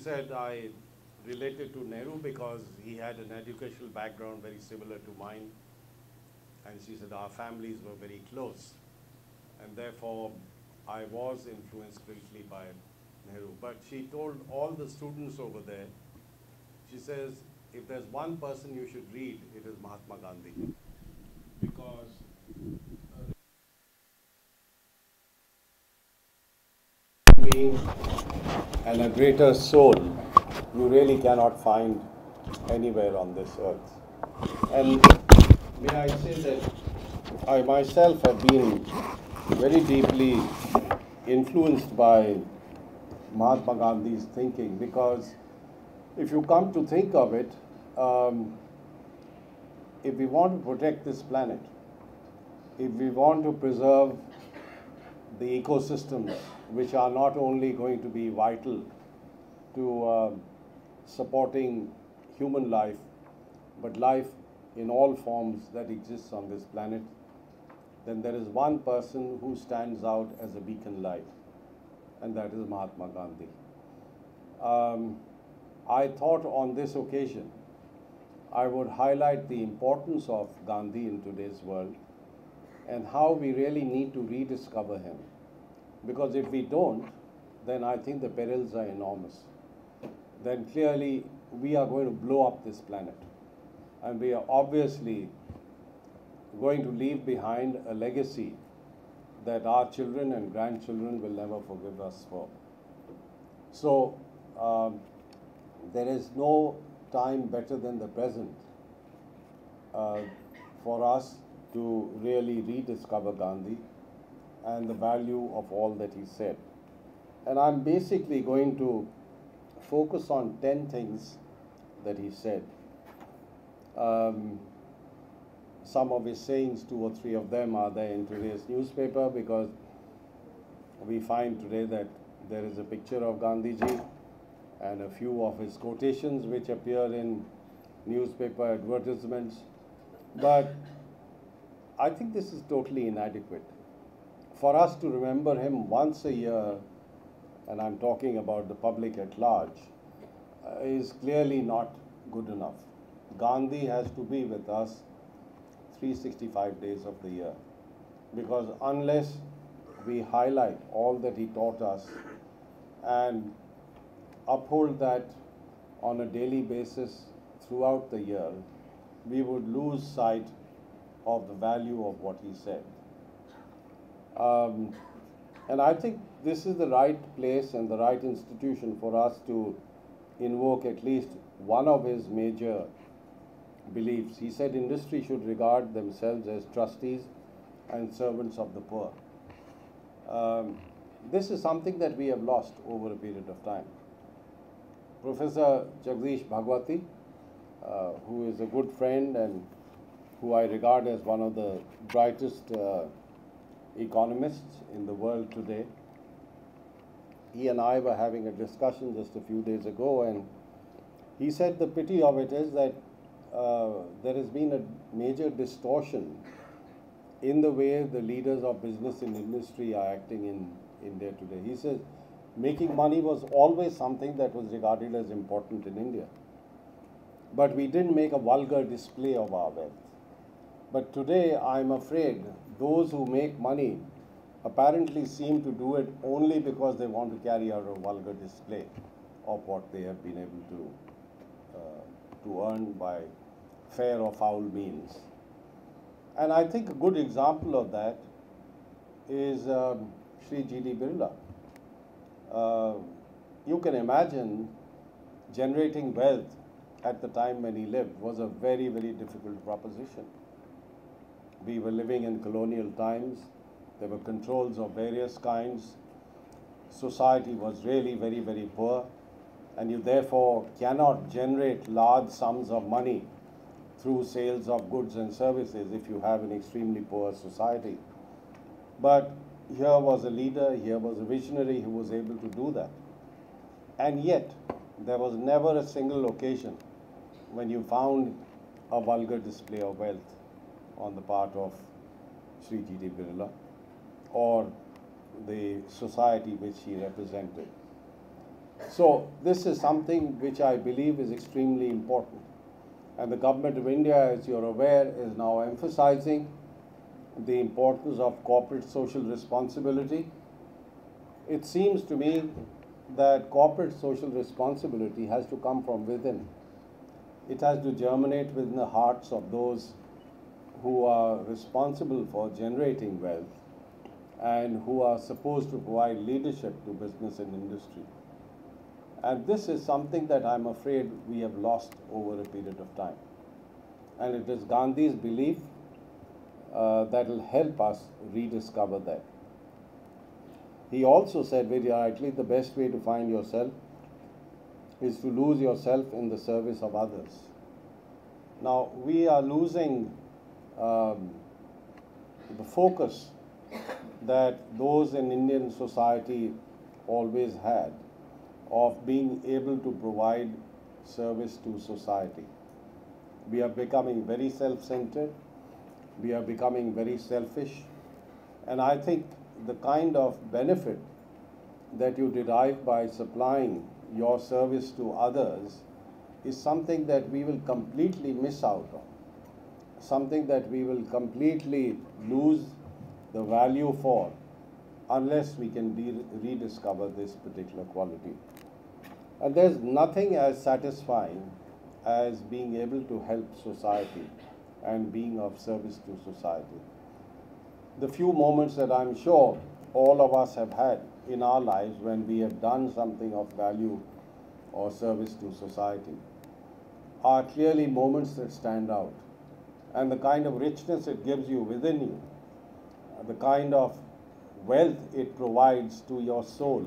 said I related to Nehru because he had an educational background very similar to mine. And she said our families were very close. And therefore, I was influenced greatly by Nehru. But she told all the students over there, she says, if there's one person you should read, it is Mahatma Gandhi. Because being and a greater soul you really cannot find anywhere on this earth. And may I say that I myself have been very deeply influenced by Mahatma Gandhi's thinking, because if you come to think of it, if we want to protect this planet, if we want to preserve the ecosystems which are not only going to be vital to supporting human life, but life in all forms that exists on this planet, then there is one person who stands out as a beacon light, and that is Mahatma Gandhi. I thought on this occasion I would highlight the importance of Gandhi in today's world and how we really need to rediscover him. Because if we don't, then I think the perils are enormous. Then clearly we are going to blow up this planet. And we are obviously going to leave behind a legacy that our children and grandchildren will never forgive us for. So there is no time better than the present for us to really rediscover Gandhi and the value of all that he said. And I'm basically going to focus on 10 things that he said. Some of his sayings, 2 or 3 of them are there in today's newspaper, because we find today that there is a picture of Gandhiji and a few of his quotations which appear in newspaper advertisements. But I think this is totally inadequate. For us to remember him once a year, and I'm talking about the public at large, is clearly not good enough. Gandhi has to be with us 365 days of the year, because unless we highlight all that he taught us and uphold that on a daily basis throughout the year, we would lose sight of the value of what he said. And I think this is the right place and the right institution for us to invoke at least one of his major beliefs. He said industry should regard themselves as trustees and servants of the poor. This is something that we have lost over a period of time. Professor Jagdish Bhagwati, who is a good friend and who I regard as one of the brightest economists in the world today, he and I were having a discussion just a few days ago, and he said the pity of it is that there has been a major distortion in the way the leaders of business and industry are acting in India today. He says making money was always something that was regarded as important in India, but we didn't make a vulgar display of our wealth. But today, I'm afraid those who make money apparently seem to do it only because they want to carry out a vulgar display of what they have been able to earn by fair or foul means. And I think a good example of that is Shri G.D. Birla. You can imagine generating wealth at the time when he lived was a very, very difficult proposition. We were living in colonial times. There were controls of various kinds. Society was really very, very poor. And you therefore cannot generate large sums of money through sales of goods and services if you have an extremely poor society. But here was a leader, here was a visionary who was able to do that. And yet, there was never a single occasion when you found a vulgar display of wealth on the part of Sri G.D. Birla or the society which he represented. So this is something which I believe is extremely important. And the Government of India, as you're aware, is now emphasizing the importance of corporate social responsibility. It seems to me that corporate social responsibility has to come from within. It has to germinate within the hearts of those who are responsible for generating wealth and who are supposed to provide leadership to business and industry. And this is something that I'm afraid we have lost over a period of time. And it is Gandhi's belief that will help us rediscover that. He also said very rightly, the best way to find yourself is to lose yourself in the service of others. Now, we are losing the focus that those in Indian society always had of being able to provide service to society. We are becoming very self-centered, we are becoming very selfish, and I think the kind of benefit that you derive by supplying your service to others is something that we will completely miss out on, something that we will completely lose the value for unless we can rediscover this particular quality. And there's nothing as satisfying as being able to help society and being of service to society. The few moments that I'm sure all of us have had in our lives when we have done something of value or service to society are clearly moments that stand out. And the kind of richness it gives you within you, the kind of wealth it provides to your soul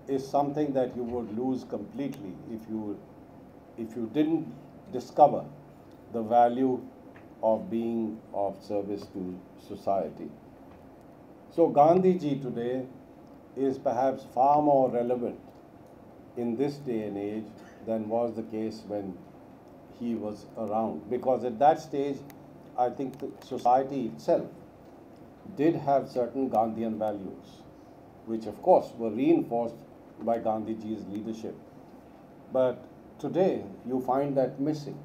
is something that you would lose completely if you didn't discover the value of being of service to society. So Gandhiji today is perhaps far more relevant in this day and age than was the case when he was around, because at that stage I think the society itself did have certain Gandhian values, which of course were reinforced by Gandhiji's leadership. But today you find that missing,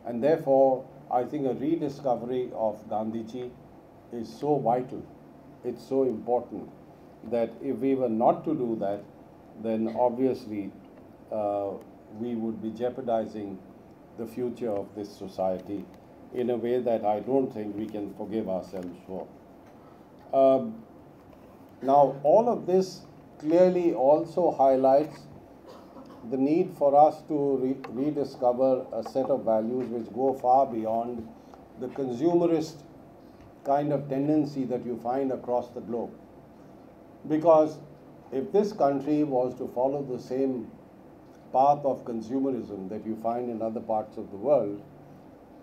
and therefore I think a rediscovery of Gandhiji is so vital, it's so important, that if we were not to do that, then obviously we would be jeopardizing the future of this society in a way that I don't think we can forgive ourselves for. Now, all of this clearly also highlights the need for us to rediscover a set of values which go far beyond the consumerist kind of tendency that you find across the globe. Because if this country was to follow the same path of consumerism that you find in other parts of the world,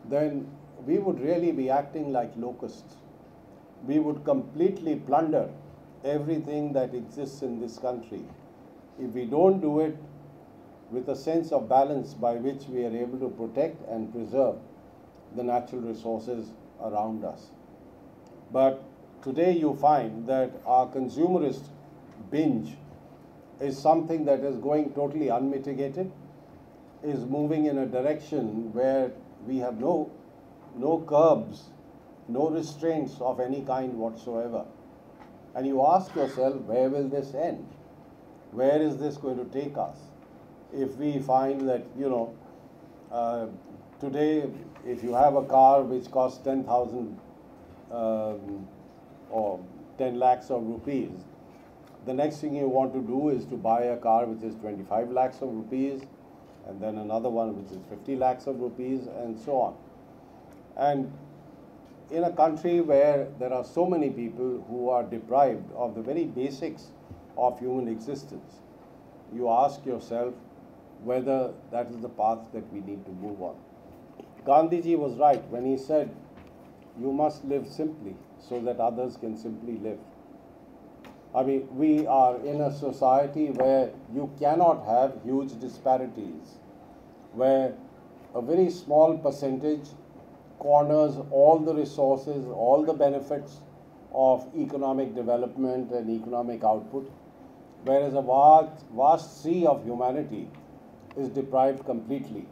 then we would really be acting like locusts. We would completely plunder everything that exists in this country if we don't do it with a sense of balance by which we are able to protect and preserve the natural resources around us. But today you find that our consumerist binge is something that is going totally unmitigated, is moving in a direction where we have no curbs, no restraints of any kind whatsoever. And you ask yourself, where will this end? Where is this going to take us? If we find that, today, if you have a car which costs 10,000 or 10 lakhs of rupees, the next thing you want to do is to buy a car which is 25 lakhs of rupees, and then another one which is 50 lakhs of rupees, and so on. And in a country where there are so many people who are deprived of the very basics of human existence, you ask yourself whether that is the path that we need to move on. Gandhiji was right when he said, you must live simply so that others can simply live. I mean, we are in a society where you cannot have huge disparities, where a very small percentage corners all the resources, all the benefits of economic development and economic output whereas a vast sea of humanity is deprived completely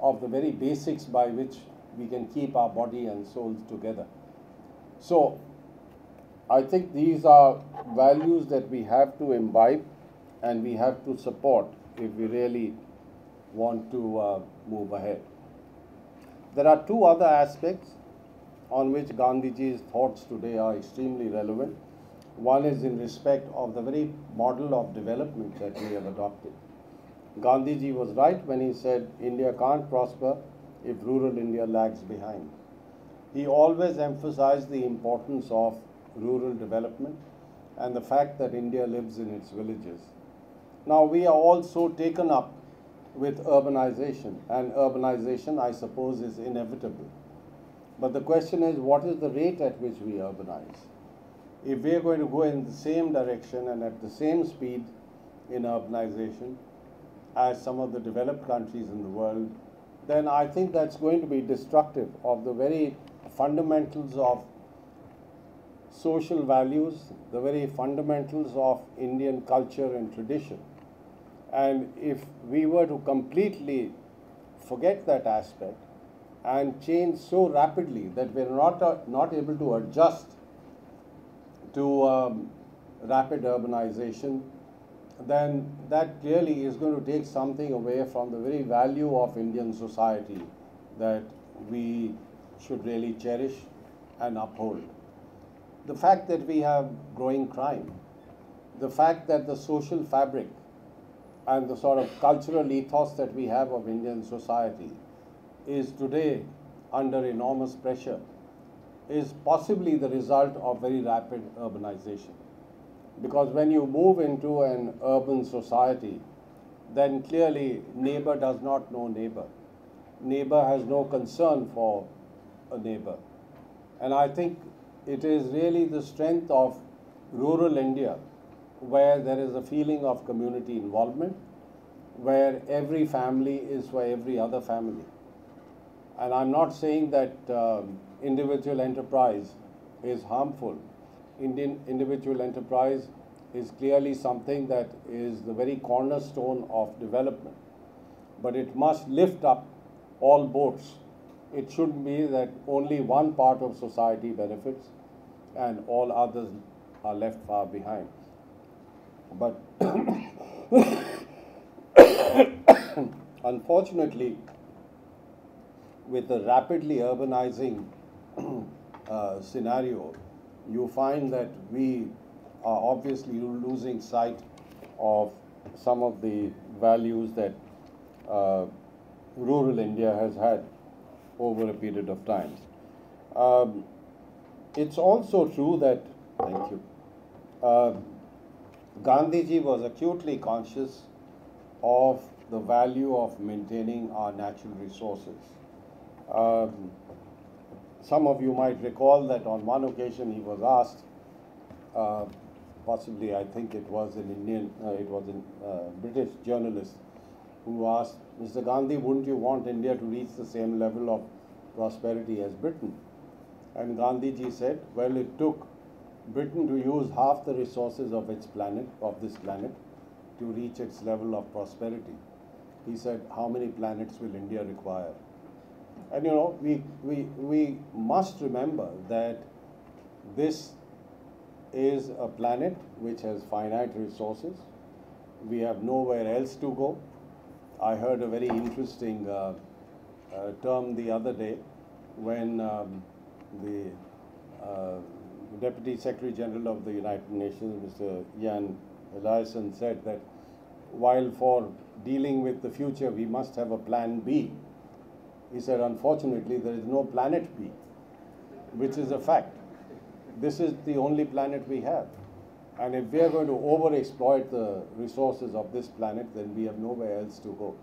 of the very basics by which we can keep our body and souls together. So, I think these are values that we have to imbibe and we have to support if we really want to move ahead. There are two other aspects on which Gandhiji's thoughts today are extremely relevant. One is in respect of the very model of development that we have adopted. Gandhiji was right when he said India can't prosper if rural India lags behind. He always emphasized the importance of rural development and the fact that India lives in its villages. Now we are all so taken up with urbanization, and urbanization, I suppose, is inevitable. But the question is, what is the rate at which we urbanize? If we are going to go in the same direction and at the same speed in urbanization as some of the developed countries in the world, then I think that's going to be destructive of the very fundamentals of social values, the very fundamentals of Indian culture and tradition. And if we were to completely forget that aspect and change so rapidly that we're not able to adjust to rapid urbanization, then that clearly is going to take something away from the very value of Indian society that we should really cherish and uphold. The fact that we have growing crime, the fact that the social fabric and the sort of cultural ethos that we have of Indian society is today under enormous pressure is possibly the result of very rapid urbanization. Because when you move into an urban society, then clearly neighbor does not know neighbor. Neighbor has no concern for a neighbor. And I think it is really the strength of rural India where there is a feeling of community involvement, where every family is for every other family. And I'm not saying that individual enterprise is harmful. Individual enterprise is clearly something that is the very cornerstone of development. But it must lift up all boats. It shouldn't be that only one part of society benefits and all others are left far behind. But unfortunately, with the rapidly urbanizing scenario, you find that we are obviously losing sight of some of the values that rural India has had over a period of time. It's also true that, thank you, Gandhiji was acutely conscious of the value of maintaining our natural resources. Some of you might recall that on one occasion he was asked, possibly I think it was a British journalist who asked, Mr. Gandhi, wouldn't you want India to reach the same level of prosperity as Britain? And Gandhiji said, well, it took Britain to use half the resources of this planet, to reach its level of prosperity. He said, how many planets will India require? And you know, we must remember that this is a planet which has finite resources. We have nowhere else to go. I heard a very interesting term the other day when the Deputy Secretary General of the United Nations, Mr. Jan Eliasson, said that while for dealing with the future we must have a plan B, he said, unfortunately, there is no planet B, which is a fact. This is the only planet we have. And if we are going to overexploit the resources of this planet, then we have nowhere else to go.